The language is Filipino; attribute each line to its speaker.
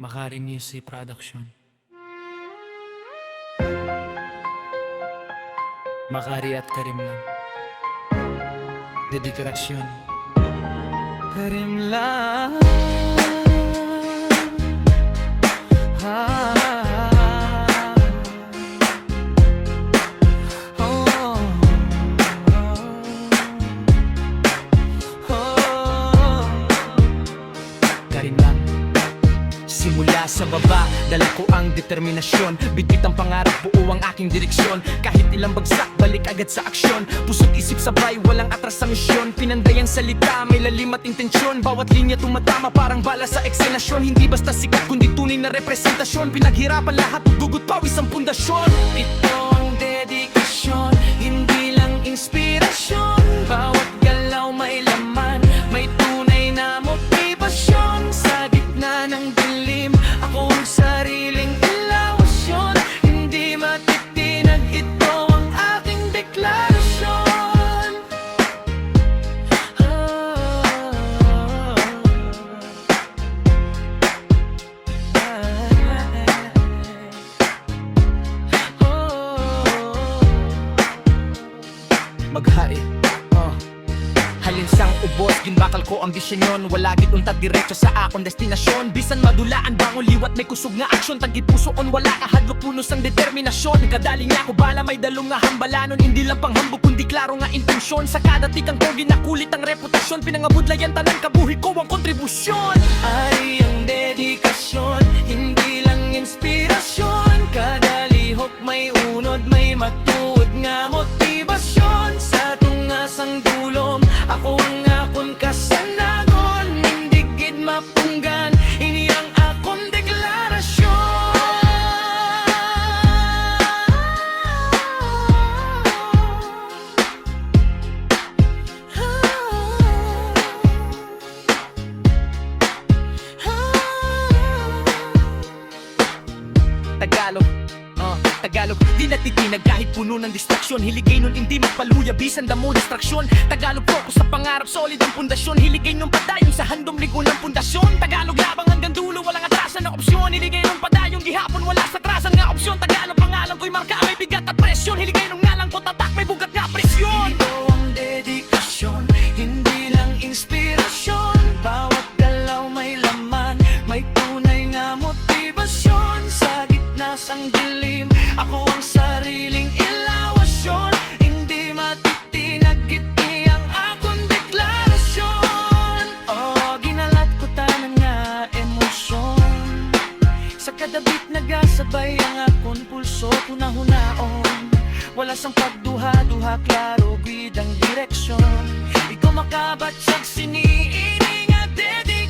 Speaker 1: Makari Music Production. Makari at Karim lang. Dedikasyon. Karim lang. Karim lang. Simula sa baba, dala ko ang determinasyon. Bitbit ang pangarap, buo ang aking direksyon. Kahit ilang bagsak, balik agad sa aksyon. Puso't isip sabay, walang atras sa misyon. Pinanday ang salita, may lalim at intensyon. Bawat linya tumatama, parang bala sa eksenasyon. Hindi basta sikat, kundi tunay na representasyon. Pinaghirapan lahat, gugut pawis ang pundasyon. Ito ang dedikasyon, hindi lang inspirasyon. Bawat galaw may laman, may tunay na motibasyon. Sa gitna ng dilim, ako ang sariling ilawasyon. Hindi matitinag, ito ang aking deklarasyon. Maghari, halinsang ubos, ginbakal ko ang bisyon yon. Wala gid untad diretso sa akong destinasyon. Bisan madulaan bangon liwat may kusog nga aksyon. Tagit pusoon wala kahadlok punos ang determinasyon. Kadali nga ko bala may dalong nga hambalanon. Hindi lang panghambog kundi klaro nga intensyon. Sa kada tikang ko ginakulit ang reputasyon. Pinangabudlayan tanan kabuhi ko ang kontribusyon. Ay ang dedikasyon, hindi lang inspirasyon. Kada lihok may unod, may matuod nga motibasyon. Sa tungasang dulom, ako ang akon kasanagon. Hindi gid mapunggan, ini ang akong deklarasyon. Tagalog, di natitinag kahit puno ng distraksyon. Hiligay nun hindi magpaluya, bisan damo distraksyon. Tagalog, focus sa pangarap, solid ang pundasyon. Hiligay nung padayon sa handom ligo ng pundasyon. Tagalog, labang hanggang dulo, walang atrasan na opsyon. Hiligay nung padayong gihapon, wala sa atrasan nga opsyon. Tagalog, pangalan ko'y marka, may bigat at presyon. Hiligay nung ngalang ko tatak, may bugat nga presyon. Ito ang dedikasyon, hindi lang inspirasyon. Bawat galaw may laman, may tunay nga motibasyon. Sa gitna sang dilim, ako ang sariling ilawasyon. Hindi matitinag, iti ang akong deklarasyon. Oh, ginalat ko tanan nga emosyon. Sa kada beat nagasabay ang akong pulso. Hunahon, wala sang pagduha-duha, klaro gid ang direksyon. Ikaw makabatsag siniining nga dedi